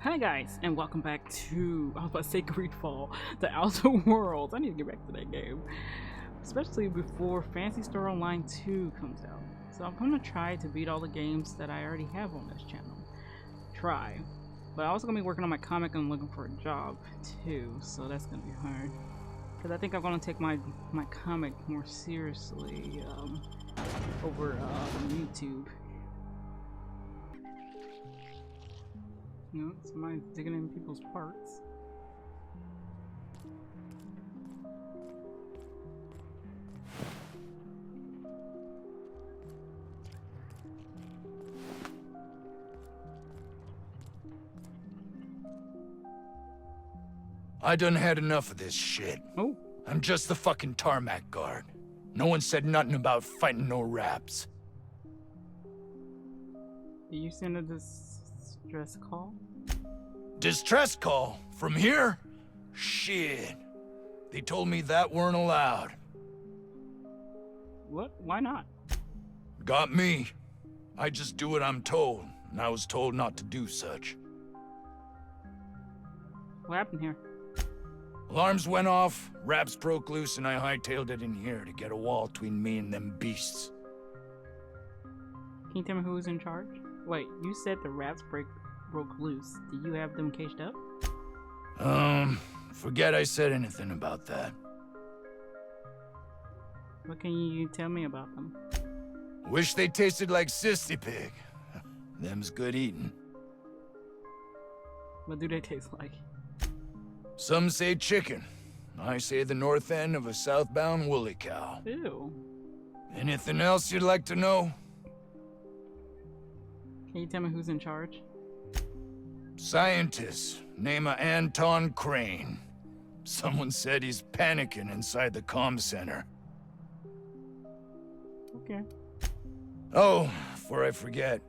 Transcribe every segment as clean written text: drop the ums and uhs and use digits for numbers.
Hi guys, and welcome back to, I was about to say Greedfall, the Outer Worlds. I need to get back to that game. Especially before Fantasy Star Online 2 comes out. So I'm going to try to beat all the games that I already have on this channel. Try. But I'm also going to be working on my comic and looking for a job too, so that's going to be hard. Because I think I'm going to take my comic more seriously over YouTube. You know, somebody's digging in people's parts. I done had enough of this shit. Oh. I'm just the fucking tarmac guard. No one said nothing about fighting no raps. Did you send a distress call? Distress call? From here? Shit. They told me that weren't allowed. What? Why not? Got me. I just do what I'm told, and I was told not to do such. What happened here? Alarms went off, raps broke loose, and I hightailed it in here to get a wall between me and them beasts. Can you tell me who was in charge? Wait, you said the rats broke loose. Do you have them caged up? Forget I said anything about that. What can you tell me about them? Wish they tasted like Sissy Pig. Them's good eating. What do they taste like? Some say chicken. I say the north end of a southbound woolly cow. Ew. Anything else you'd like to know? Can you tell me who's in charge? Scientist, name of Anton Crane. Someone said he's panicking inside the comm center. Okay. Oh, before I forget,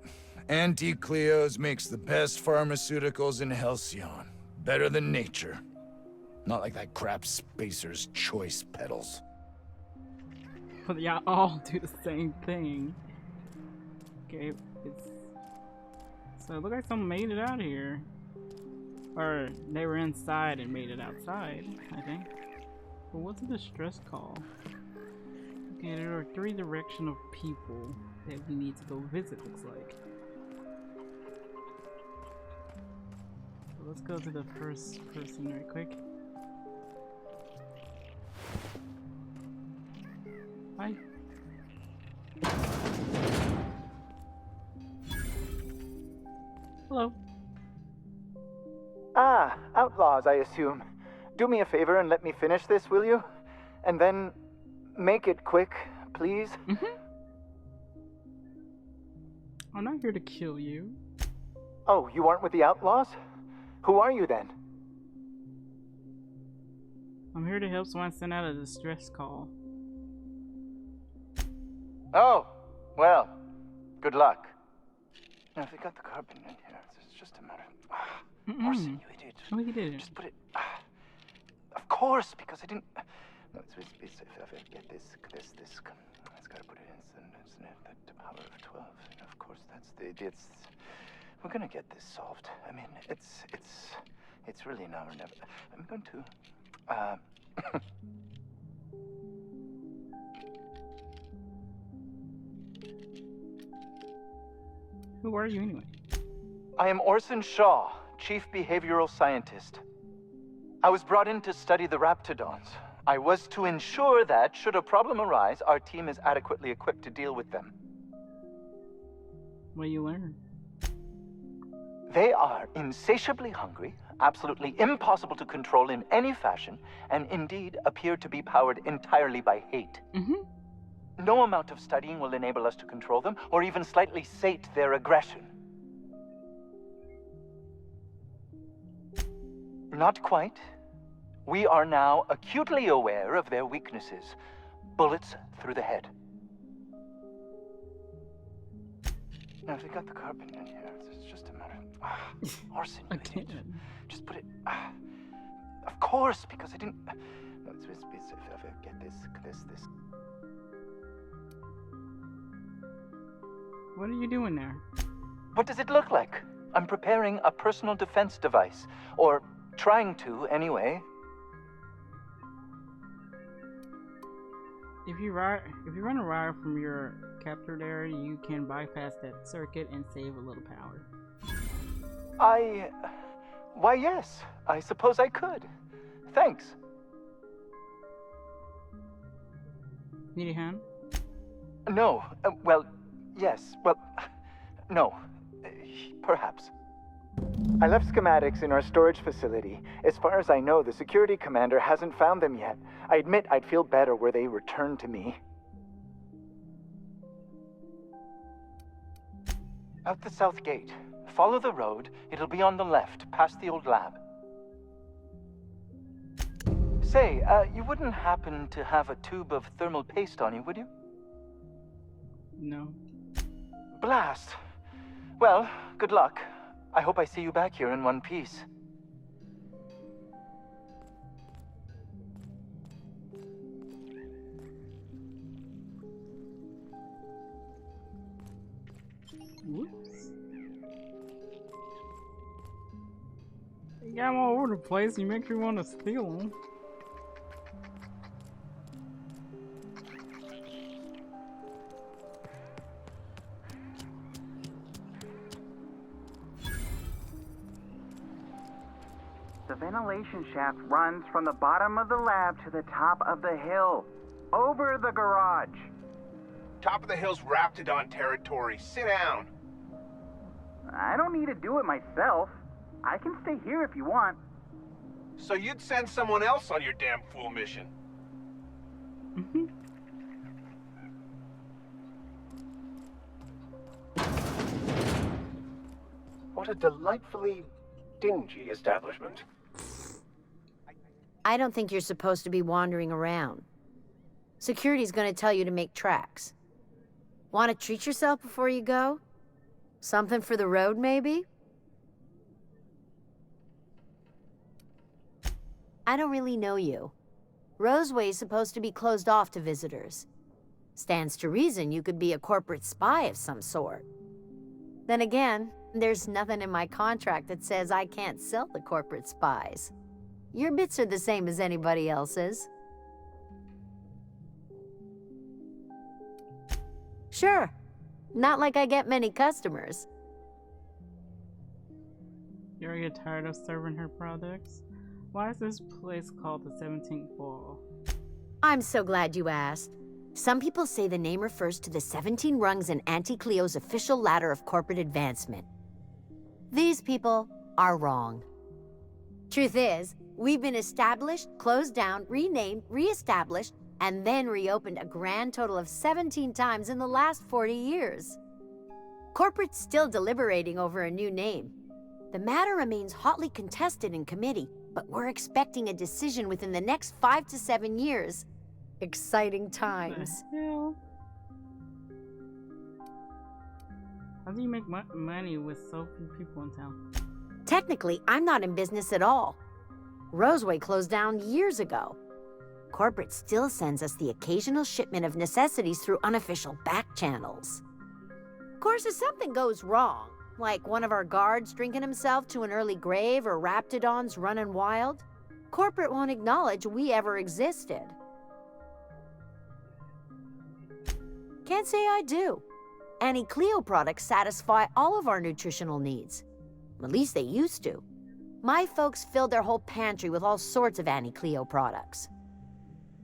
Auntie Cleo's makes the best pharmaceuticals in Halcyon. Better than nature. Not like that crap Spacer's Choice pedals. But y'all all do the same thing. Okay, so it looks like someone made it out of here. Or they were inside and made it outside, I think. But what's a distress call? Okay, there are 3 directions of people that we need to go visit, looks like. So let's go to the first person right quick. Hi. Hello. Ah, outlaws, I assume. Do me a favor and let me finish this, will you? And then make it quick, please. I'm not here to kill you. Oh, you aren't with the outlaws? Who are you then? I'm here to help someone send out a distress call. Oh, well, good luck. Now, if they got the carbon in here, it's just a matter of... Orson, you idiot. Oh, he did it. Just put it... Of course, because I didn't... No, it's if I get this... It's gotta put it in, isn't it? The power of 12. And of course, that's the... We're gonna get this solved. I mean, it's really now or never. I'm going to... Who are you anyway? I am Orson Shaw, Chief Behavioral Scientist. I was brought in to study the Raptidons. I was to ensure that, should a problem arise, our team is adequately equipped to deal with them. What do you learn? They are insatiably hungry, absolutely impossible to control in any fashion, and indeed appear to be powered entirely by hate. No amount of studying will enable us to control them, or even slightly sate their aggression. Not quite. We are now acutely aware of their weaknesses. Bullets through the head. Now, if they got the carbon in here, it's just a matter of... Orson, you idiot. Just put it... Of course, because I didn't... No, it's if I get this... What are you doing there? What does it look like? I'm preparing a personal defense device. Or trying to, anyway. If you run a wire from your captured area, you can bypass that circuit and save a little power. Why, yes. I suppose I could. Thanks. Need a hand? No. Well, yes. Well, no. Perhaps. I left schematics in our storage facility. As far as I know, the security commander hasn't found them yet. I admit I'd feel better were they returned to me. Out the south gate. Follow the road. It'll be on the left, past the old lab. Say, you wouldn't happen to have a tube of thermal paste on you, would you? No. Blast. Well, good luck. I hope I see you back here in one piece. Whoops. You got them all over the place. You make me want to steal them. The ventilation shaft runs from the bottom of the lab to the top of the hill, over the garage. Top of the hill's Raptidon territory. Sit down. I don't need to do it myself. I can stay here if you want. So you'd send someone else on your damn fool mission. What a delightfully dingy establishment. I don't think you're supposed to be wandering around. Security's gonna tell you to make tracks. Want to treat yourself before you go? Something for the road, maybe? I don't really know you. Roseway's supposed to be closed off to visitors. Stands to reason you could be a corporate spy of some sort. Then again, there's nothing in my contract that says I can't sell the corporate spies. Your bits are the same as anybody else's. Sure. Not like I get many customers. You ever get tired of serving her products? Why is this place called the 17th Wall? I'm so glad you asked. Some people say the name refers to the 17 rungs in Auntie Cleo's official ladder of corporate advancement. These people are wrong. Truth is, we've been established, closed down, renamed, re-established, and then reopened a grand total of 17 times in the last 40 years. Corporate's still deliberating over a new name. The matter remains hotly contested in committee, but we're expecting a decision within the next 5 to 7 years. Exciting times. The hell? How do you make money with so few people in town? Technically, I'm not in business at all. Roseway closed down years ago. Corporate still sends us the occasional shipment of necessities through unofficial back channels. Of course, if something goes wrong, like one of our guards drinking himself to an early grave or Raptidons running wild, corporate won't acknowledge we ever existed. Can't say I do. Annie Cleo products satisfy all of our nutritional needs. At least they used to. My folks filled their whole pantry with all sorts of Annie Cleo products.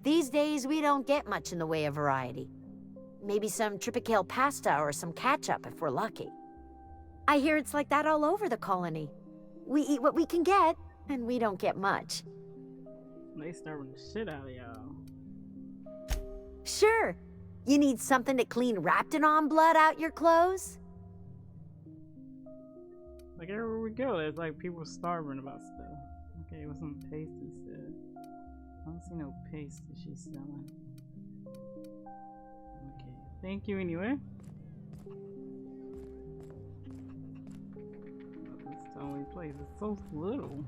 These days, we don't get much in the way of variety. Maybe some tripicale pasta or some ketchup if we're lucky. I hear it's like that all over the colony. We eat what we can get, and we don't get much. They starving the shit out of y'all. Sure. You need something to clean Raptidon blood out your clothes? Like everywhere we go, there's like people starving about stuff. Okay, what's some paste instead? I don't see no paste that she's selling. Okay, thank you anyway. This is the only place. It's so little.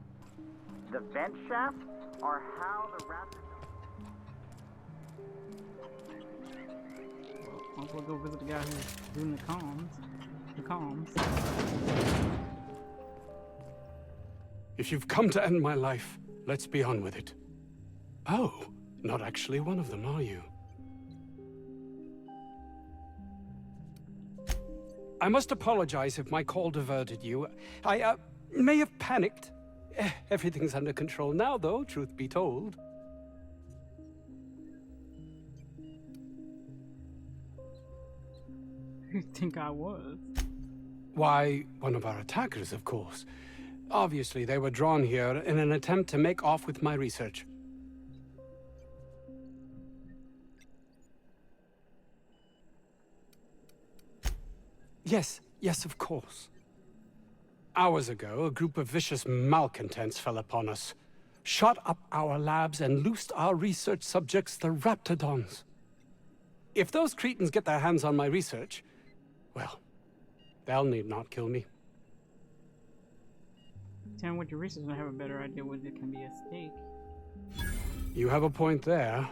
The vent shaft are how the Raptidon... Well, I'll go visit the guy who's doing the comms. If you've come to end my life, let's be on with it. Oh, not actually one of them, are you? I must apologize if my call diverted you. I may have panicked. Everything's under control now, though, truth be told. Who you think I was? Why, one of our attackers, of course. Obviously, they were drawn here in an attempt to make off with my research. Yes, of course. Hours ago, a group of vicious malcontents fell upon us, shot up our labs and loosed our research subjects, the Raptidons. If those cretins get their hands on my research, well, they'll need not kill me. Tell me what your research, and I have a better idea what it can be at stake. You have a point there.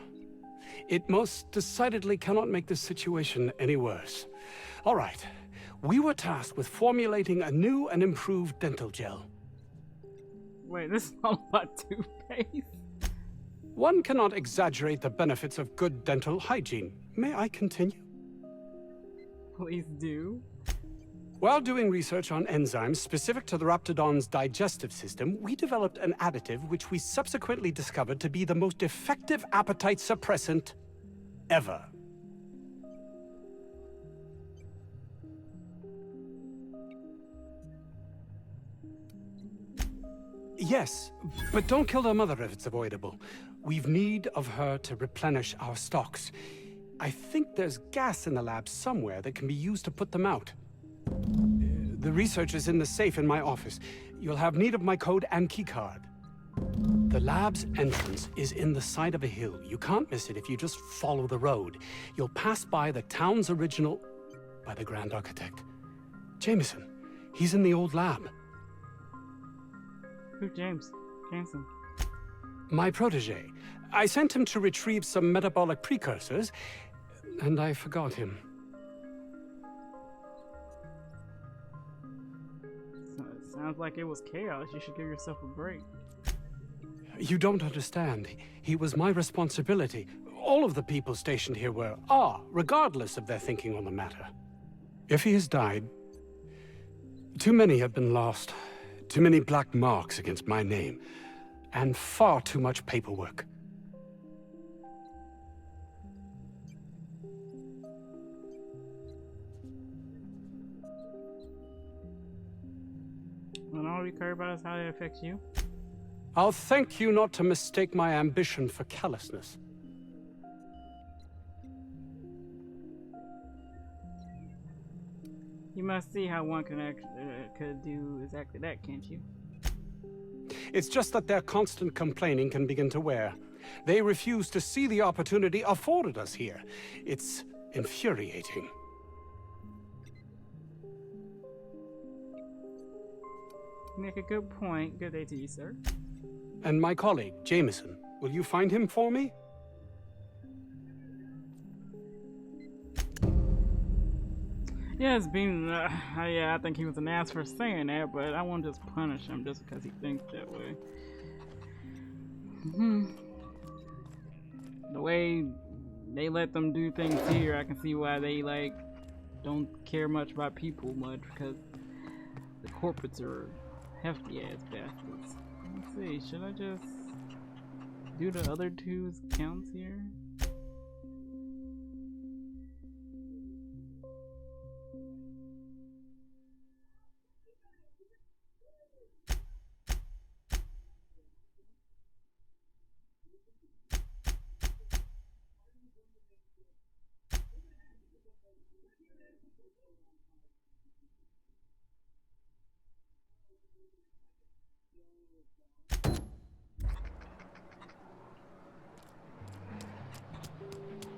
It most decidedly cannot make this situation any worse. All right. We were tasked with formulating a new and improved dental gel. Wait, this is all about toothpaste? One cannot exaggerate the benefits of good dental hygiene. May I continue? Please do. While doing research on enzymes specific to the Raptidon's digestive system, we developed an additive which we subsequently discovered to be the most effective appetite suppressant ever. Yes, but don't kill their mother if it's avoidable. We've need of her to replenish our stocks. I think there's gas in the lab somewhere that can be used to put them out. The research is in the safe in my office. You'll have need of my code and keycard. The lab's entrance is in the side of a hill. You can't miss it if you just follow the road. You'll pass by the town's original... by the Grand Architect. Jameson. He's in the old lab. Who's James? Jansen. My protege. I sent him to retrieve some metabolic precursors, and I forgot him. So it sounds like it was chaos. You should give yourself a break. You don't understand. He was my responsibility. All of the people stationed here are, regardless of their thinking on the matter. If he has died, too many have been lost. Too many black marks against my name, and far too much paperwork. And all we care about is how it affects you. I'll thank you not to mistake my ambition for callousness. You must see how one could do exactly that, can't you? It's just that their constant complaining can begin to wear. They refuse to see the opportunity afforded us here. It's infuriating. You make a good point. Good day to you, sir. And my colleague, Jameson, will you find him for me? Yeah, it's been, yeah, I think he was an ass for saying that, but I won't just punish him just because he thinks that way. The way they let them do things here, I can see why they, like, don't care much about people much, because the corporates are hefty-ass bastards. Let's see, should I just do the other two counts here?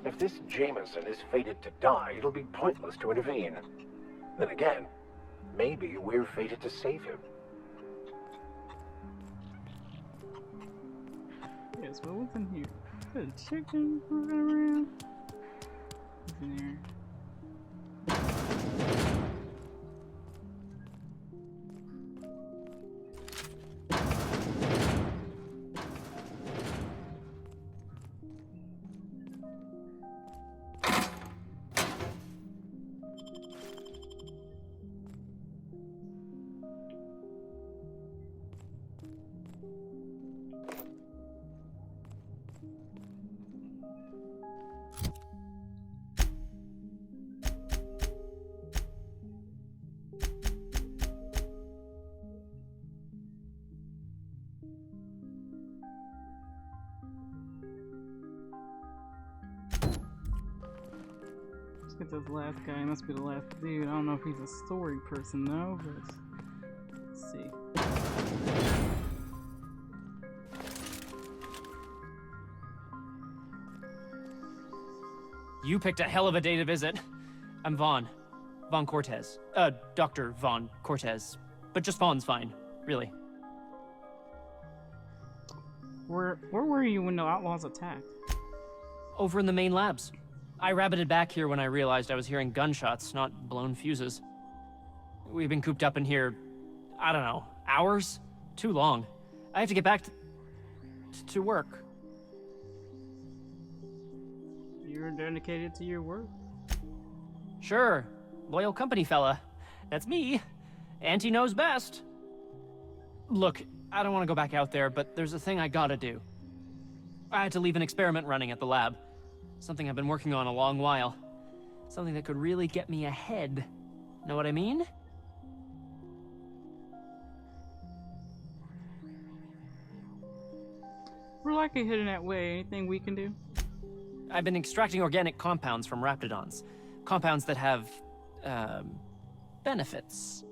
If this Jameson is fated to die, it'll be pointless to intervene. Then again, maybe we're fated to save him. Yes, well, what's in here? Is that a chicken around? What's in here? this last guy. He must be the last dude. I don't know if he's a story person though, but let's see. You picked a hell of a day to visit. I'm Vaughn. Vaughn Cortez. Dr. Vaughn Cortez. But just Vaughn's fine, really. Where were you when the outlaws attacked? Over in the main labs. I rabbited back here when I realized I was hearing gunshots, not blown fuses. We've been cooped up in here, I don't know, hours? Too long. I have to get back to work. You're dedicated to your work? Sure. Loyal company fella. That's me. Auntie knows best. Look, I don't want to go back out there, but there's a thing I gotta do. I had to leave an experiment running at the lab. Something I've been working on a long while. Something that could really get me ahead. Know what I mean? We're likely heading that way. Anything we can do? I've been extracting organic compounds from raptidons. Compounds that have, benefits.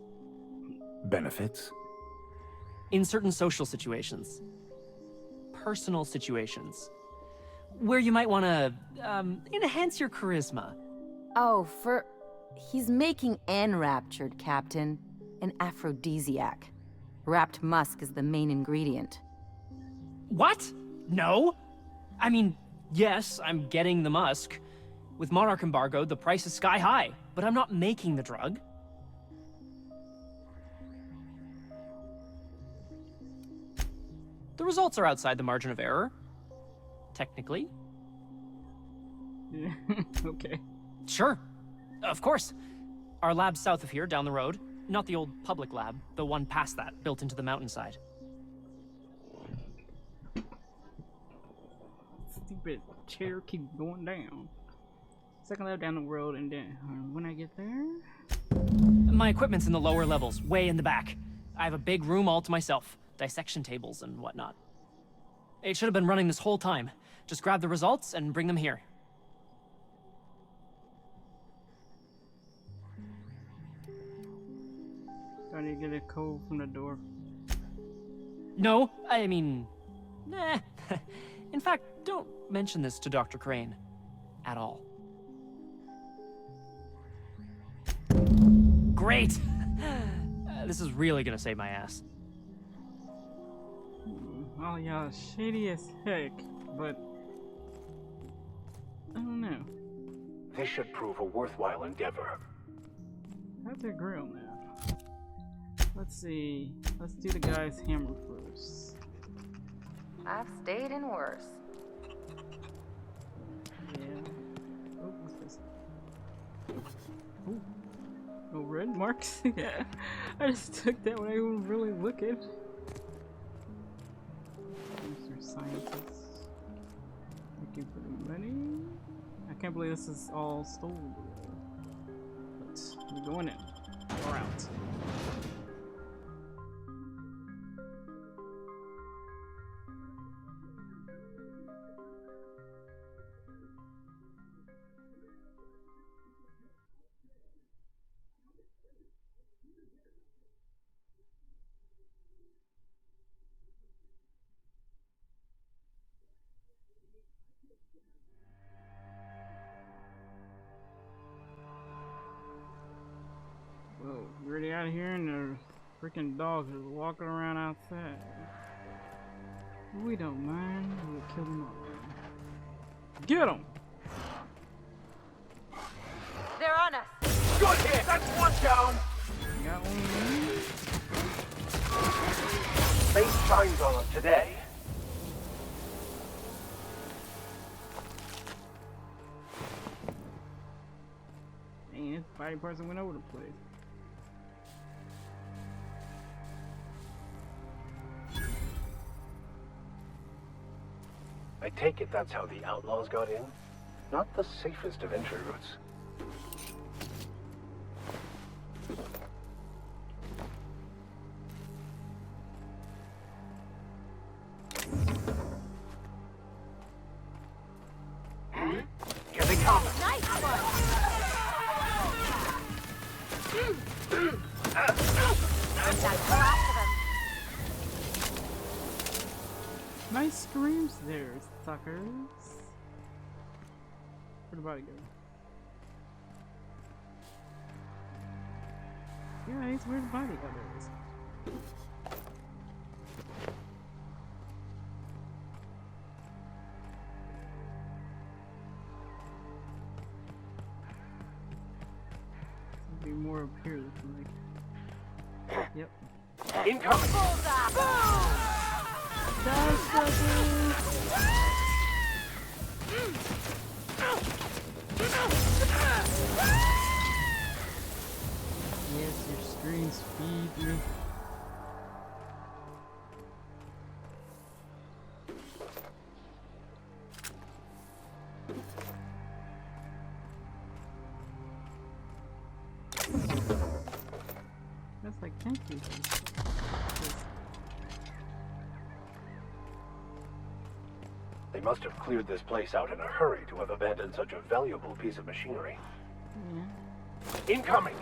Benefits? In certain social situations. Personal situations. Where you might want to, enhance your charisma. Oh, he's making enraptured, Captain. An aphrodisiac. Wrapped musk is the main ingredient. What? No? I mean, yes, I'm getting the musk. With Monarch embargo, the price is sky high, but I'm not making the drug. The results are outside the margin of error. Technically. Yeah, okay. Sure. Of course. Our lab's south of here, down the road. Not the old public lab, the one past that, built into the mountainside. Stupid chair keeps going down. Second lab down the road, and then when I get there... My equipment's in the lower levels, way in the back. I have a big room all to myself. Dissection tables and whatnot. It should have been running this whole time. Just grab the results and bring them here. I need to get a code from the door. No, I mean... Nah. In fact, don't mention this to Dr. Crane. At all. Great! This is really gonna save my ass. Oh yeah, shady as heck, but... I don't know. This should prove a worthwhile endeavor. How's their grill now? Let's see. Let's do the guy's hammer first. I've stayed in worse. Yeah. Oh, what's this? Ooh. Oh, red marks? Yeah. I just took that when I was really looking. Mr. Scientist. Thank you for the money. I can't believe this is all stolen. But we're going in. We're out. Whoa, we're already out of here and the freaking dogs are walking around outside. We don't mind, we'll kill them all. Get them! They're on us! Good hit! That's one down! Got one. Face shines on us today. Dang, this body parts went over the place. I take it that's how the outlaws got in? Not the safest of entry routes. Here they come! Nice one! Nice screams there, suckers. Where'd the body go? Guys, where'd the body go? There it is. Be more up here looking like. Yep. Incoming! Yes, your screens feed me. That's like 10 people. They must have cleared this place out in a hurry to have abandoned such a valuable piece of machinery. Yeah. Incoming!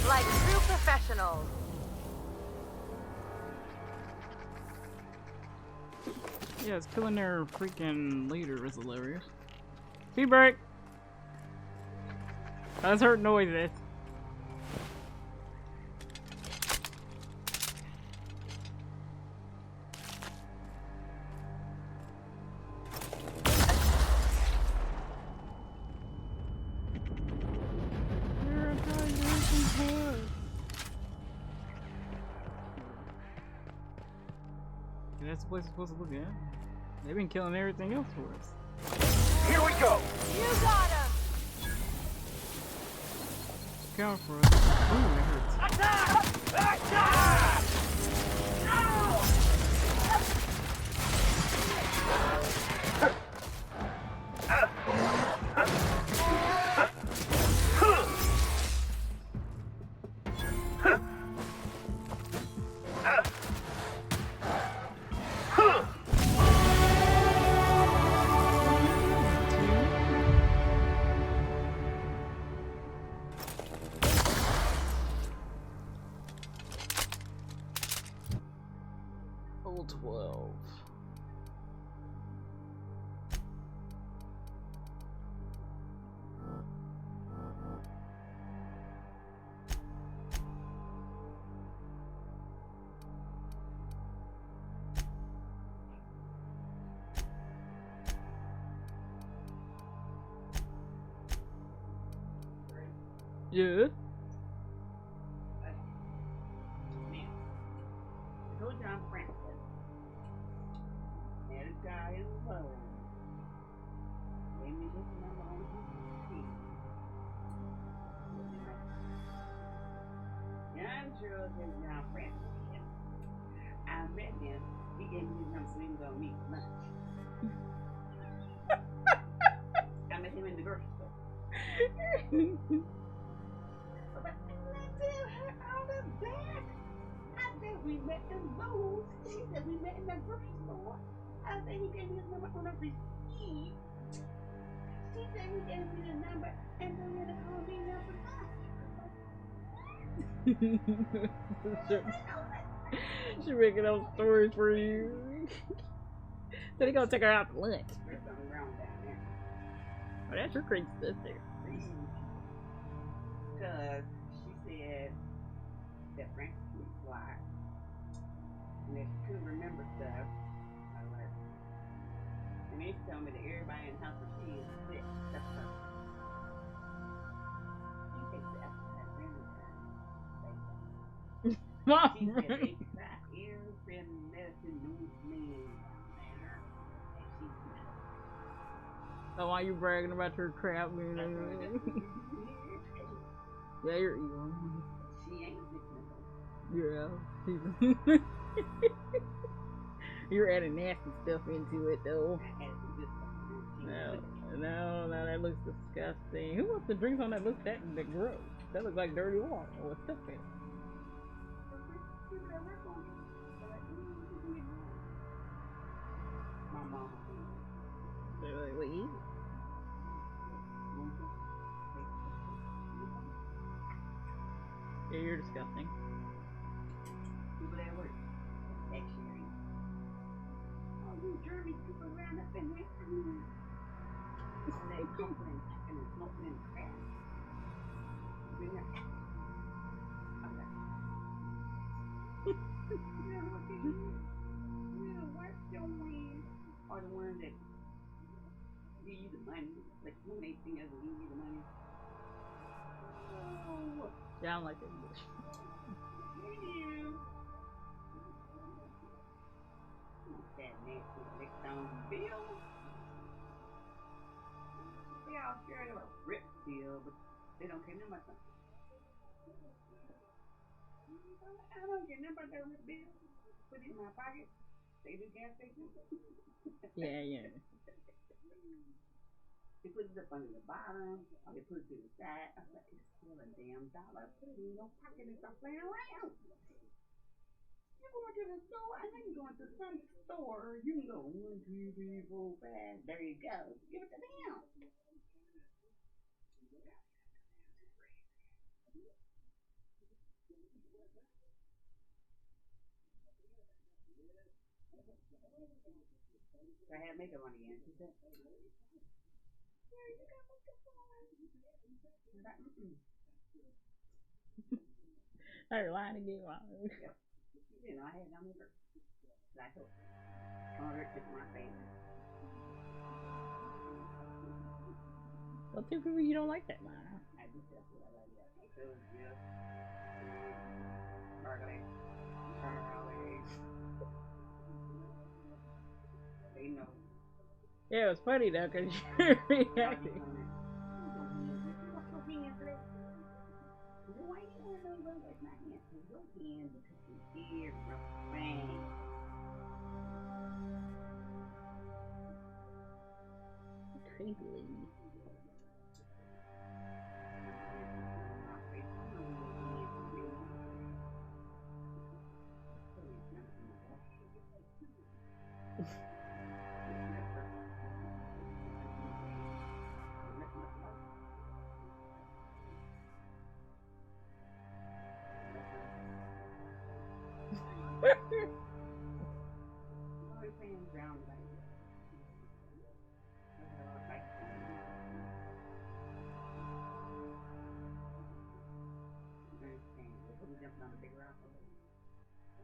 Like true professionals. Yeah, it's killing their freaking leader is hilarious. Speed break! That's hurt noises. That's what it's supposed to look at. They've been killing everything else for us. Here we go! You got him! Count for us. Ooh, that hurts. Attack! Attack! Old 12. Yeah. Go John Francis. And this guy is low. Gave me this number on his feet. Yeah, I'm sure this John Francis again. I met him. He gave me his number so he was gonna meet for lunch. I met him in the grocery store. But I tell her all the back. I said we met in Lowe's. She said we met in the grocery store. I said he gave me his number on a receipt. She said he gave me the number and then he called me number 5. She making up stories for you. So they gonna take her out to lunch. There's something wrong down there. Oh, that's your crazy sister. Because she said that Francis was fly. And if she couldn't remember stuff, I let her. And they told me that everybody in the house that she is sick. That's her. She takes the exercise every time. Mom. She said they got every medicine newsman down there. And she's not. So why you bragging about your crap? Yeah, you're evil. She ain't Yeah. You're adding nasty stuff into it, though. No, that looks disgusting. Who wants to drink something that looks that gross? That looks like dirty water or stuff in it. My mom. They're like, what is it? Yeah, you're disgusting. People at work. That's sharing. All you German people around up in there. All that pumping and packing and smoking and crap. Bring that. Okay. You know what they do? You know, wipe your hands. Are the ones that give you the money. Like when they think of give you the money. Oh. Yeah, I don't like that English. You. That nasty lick down bill. They all scared of a rip bill, but they don't care nothing about that. I don't care nothing about that rip bill. Put it in my pocket. They do gas station. Yeah, yeah. They put it up under the bottom, or they put it to the side. I was like, it's still a damn dollar. Put it in your pocket and stop playing around. You're going to the store. I know you're going to some store. You can go 1, 2, 3, 4, 5. There you go. Give it to them. I had makeup on again. She said, yeah, you got makeup on. They're lying again. Yep. You know, I had no makeup. Like her. Color it my face. Well, two people you don't like that, man. I do tell you I like that. So, yeah. Charlie. They know. Yeah, it was funny though, because you're reacting. Why you want to run with my hand? Your hand because you hear from Frank. Crazy lady.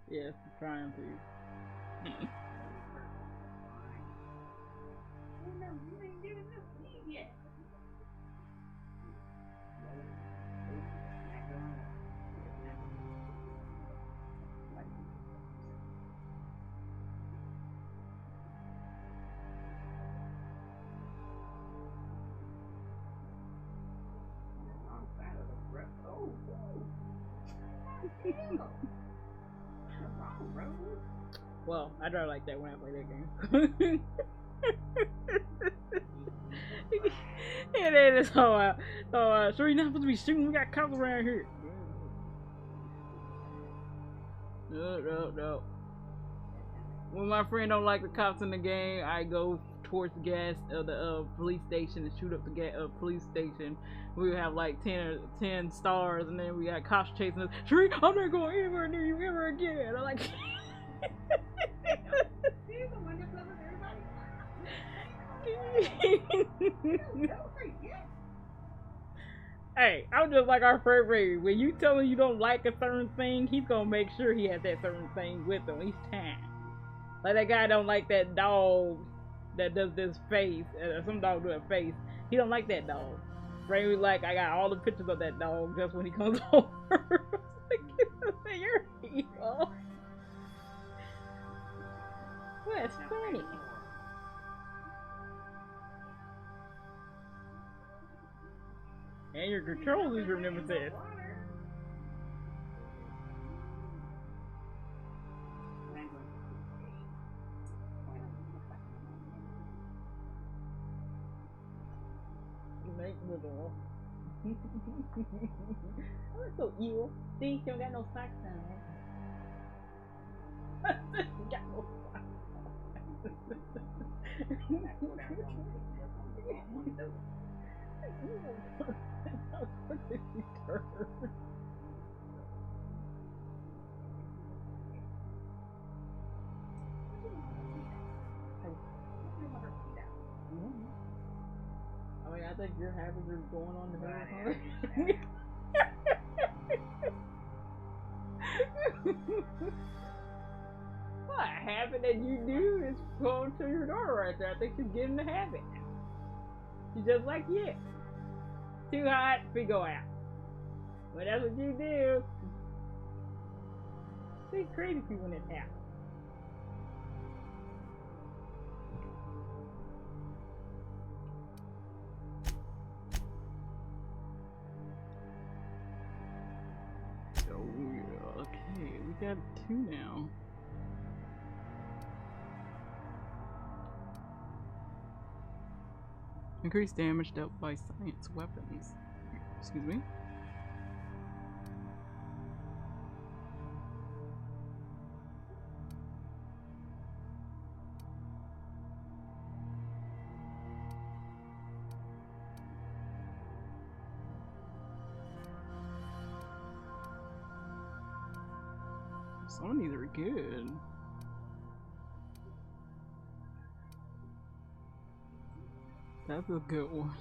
Yes, I'm trying to. Well, I don't like that when I play that game. And then it's so you're not supposed to be shooting. We got cops around here. No. When my friend don't like the cops in the game, I go towards the gas of the police station and shoot up the police station. We have like 10 stars, and then we got cops chasing us. Sheree, I'm not going anywhere near you ever again. I'm like. Hey, I'm just like our friend Ray. When you tell him you don't like a certain thing, he's gonna make sure he has that certain thing with him each time. Like that guy don't like that dog that does this face. Some dog do a face. He don't like that dog. Ray was like, I got all the pictures of that dog just when he comes over. You're evil. Well, it's funny. And your controls is your nemesis. Make little. Oh, that's so evil. See, you don't got no socks on, right? You got no socks think your habits are going on the whole Well, a habit that you do is going to your daughter right there. I think she's getting the habit. She's just like you. Too hot, we go out. Well, that's what you do. See crazy people in this house. Okay, we got 2 now. Increased damage dealt by science weapons. Excuse me. Some of these are good. That's a good one.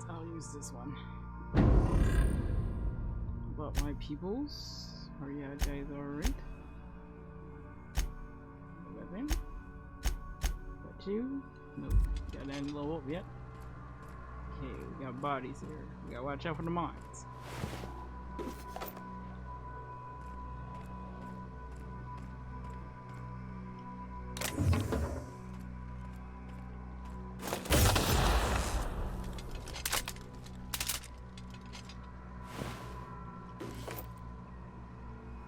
I'll use this one. About my peoples. Are you guys alright? Weapon? Got you? Nope. Got any level up yet? Okay, we got bodies here. We gotta watch out for the mines.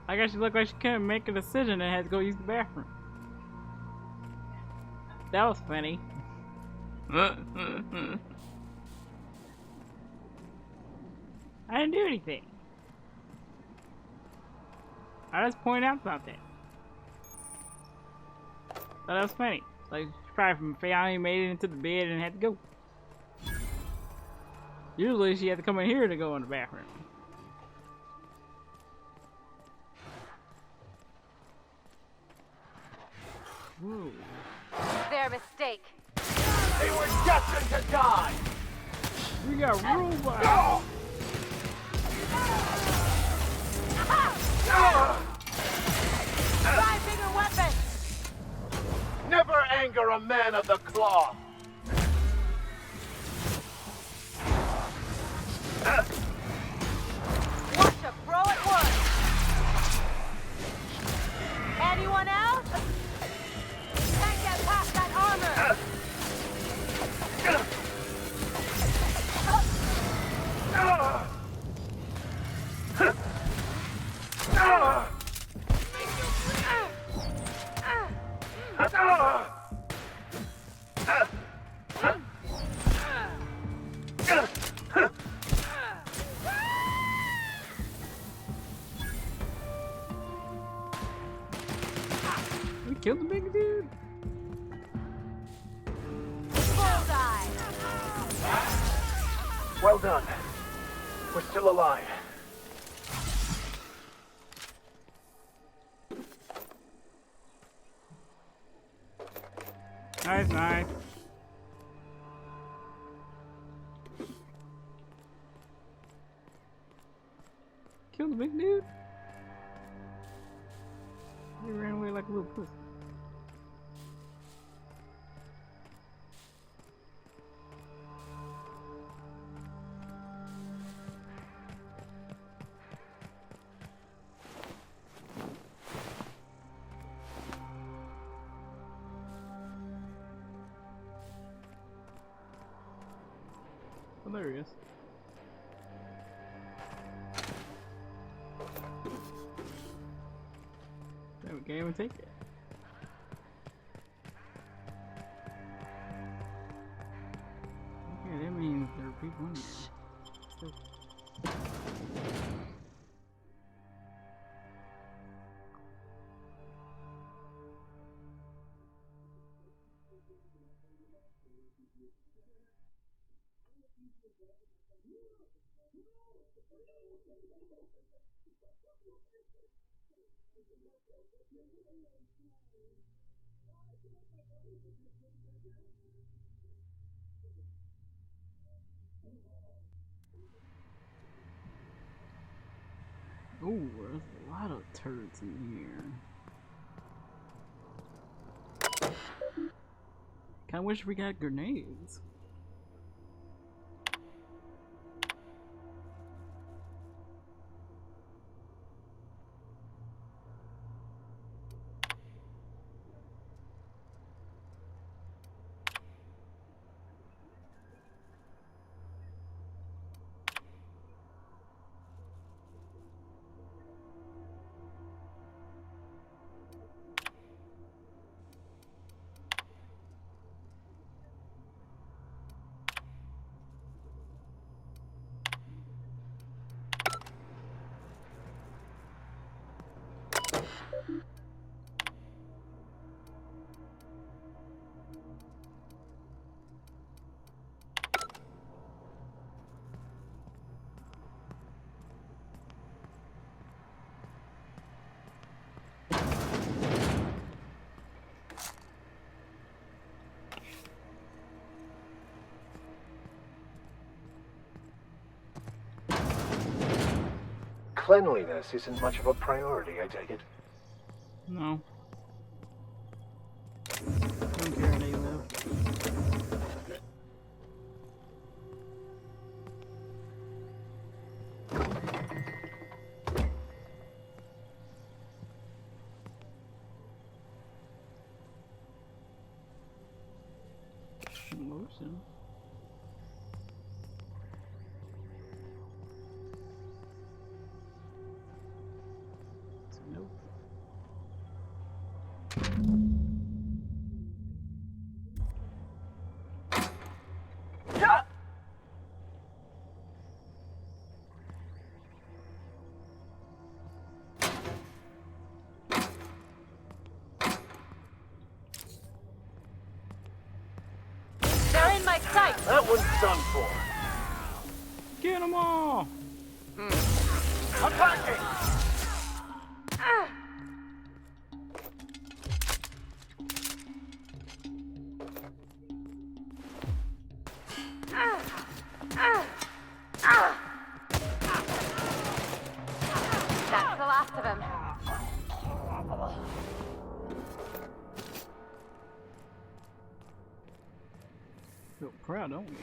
I guess she looked like she couldn't make a decision and had to go use the bathroom. That was funny. I didn't do anything. I just pointed out something. So that was funny. Like, she probably from finally made it into the bed and had to go. Usually she had to come in here to go in the bathroom. Whoa. Their mistake. They were destined to die! We got robots! Try bigger weapons! Never anger a man of the cloth! Watch a pro at work! Anyone else? Can't get past that armor! We killed the big dude. Bullseye! Well done. We're still alive. Nice, nice. Kill the big dude. He ran away like a little pussy. Hilarious. Then we can't even take it. Okay, that means there are people in there. Still. Ooh, there's a lot of turds in here. Kinda wish we got grenades. Cleanliness isn't much of a priority, I take it. No. Don't care where they live. Motion. Nope. They're in my sight! That one's done for. Get them all! Attacking! That's the last of them. Feel proud, don't we?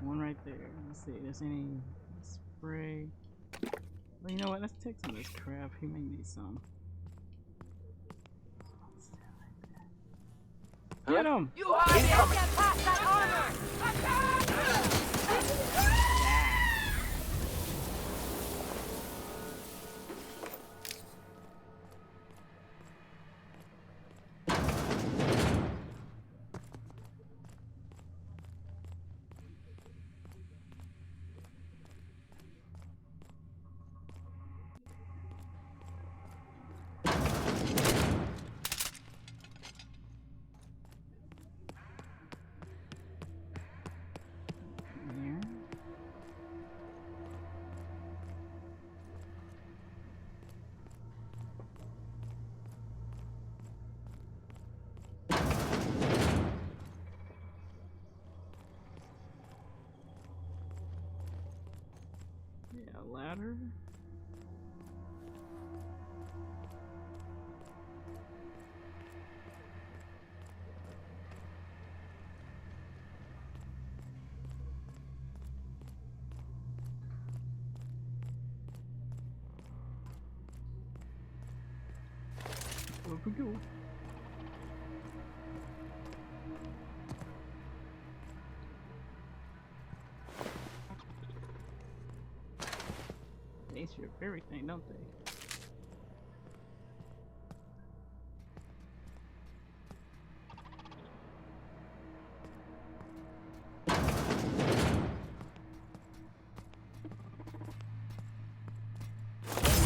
One right there. Let's see if there's any spray. Well, you know what? Let's take some of this crap. He may need some. Get him! You can't get past that armor! Yeah, ladder. Where we go? They strip everything, don't they?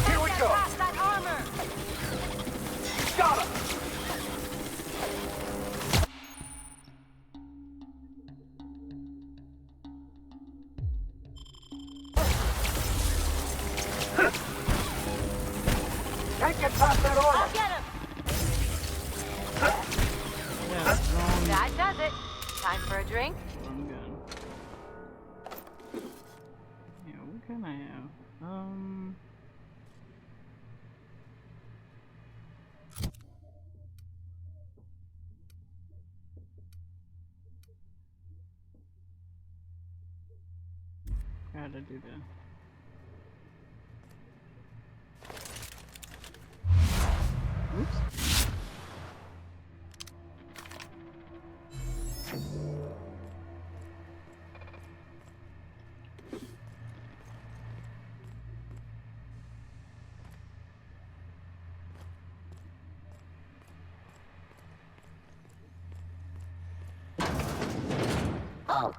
Here we go! Past that armor! Got him! That does it. Time for a drink? I'm good. Yeah, what can I have? Gotta do that. Oops. Oh.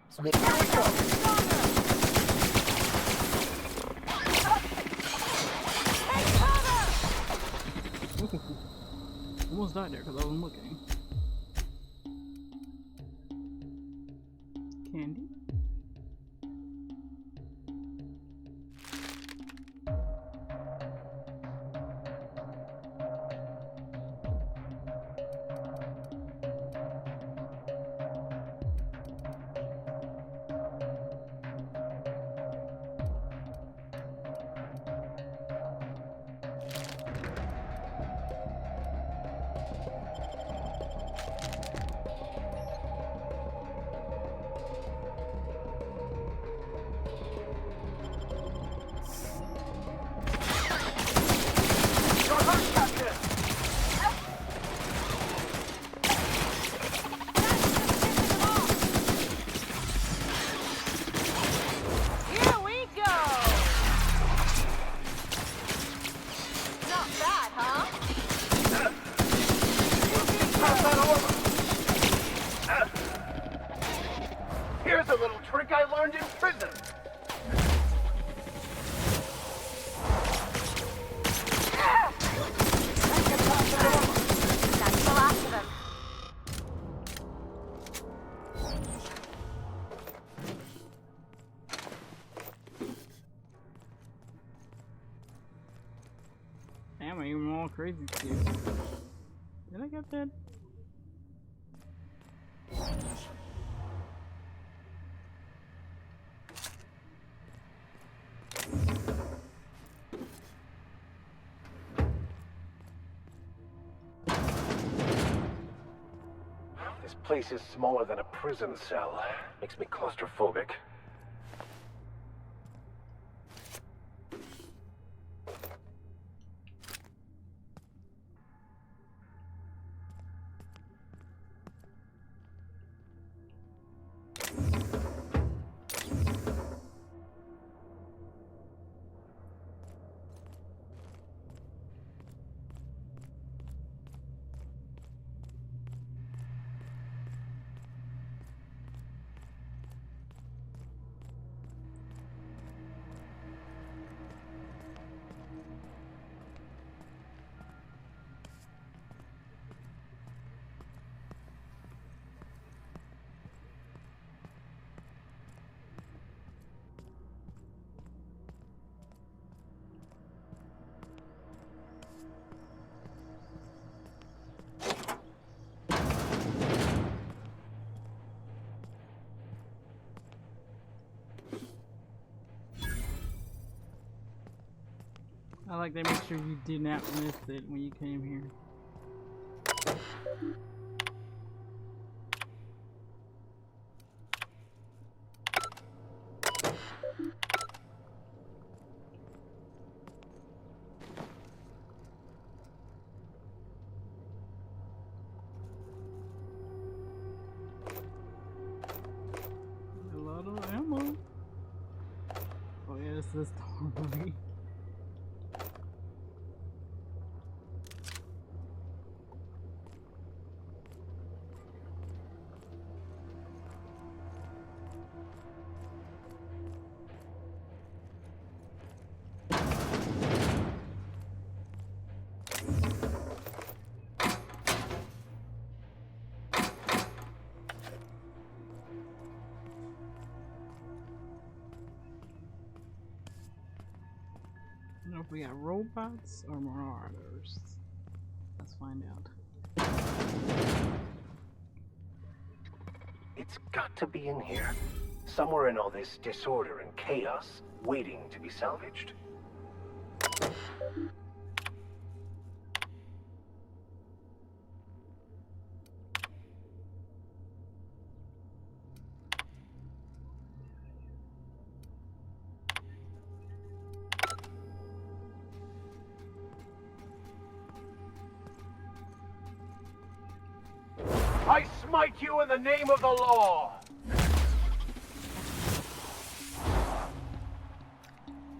Sweet. Almost died there because I wasn't looking. Candy? Here's a little trick I learned in prison. That's the last of them. Damn, I'm even all crazy too. Did I get that? This place is smaller than a prison cell. Makes me claustrophobic. I like they make sure you did not miss it when you came here. A lot of ammo. Oh yeah, this is the armory. I don't know if we got robots or marauders. Let's find out. It's got to be in here. Somewhere in all this disorder and chaos, waiting to be salvaged. I smite you in the name of the law!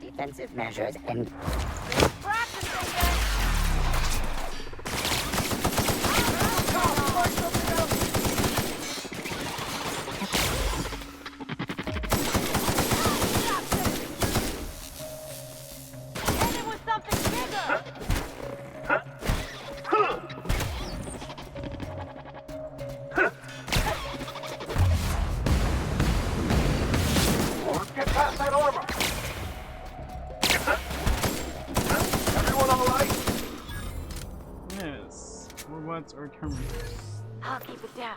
Defensive measures and... Get past that armor! Everyone all right? Yes. Robots or terminators. I'll keep it down.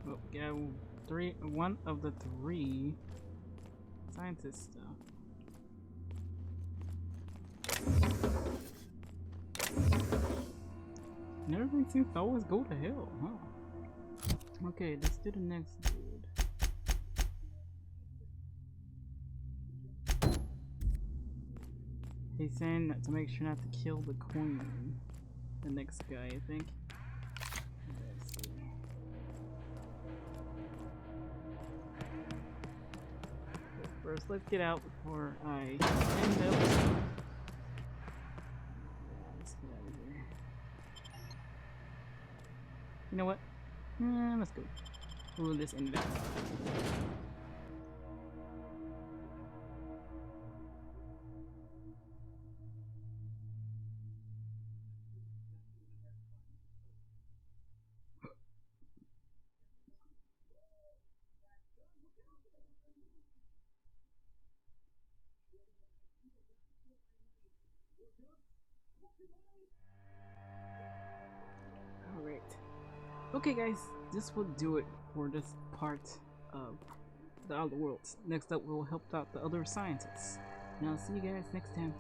Oh, yeah, one of the three scientist stuff. And everything seems to always go to hell, huh? Okay, let's do the next dude. He's saying that to make sure not to kill the queen. The next guy, I think. Let's see. But first, let's get out before I end up. Let's get out of here. You know what? Let's go. We'll just end it out. Alright. Okay guys, this will do it for this part of the Outer Worlds. Next up we'll help out the other scientists. And I'll see you guys next time.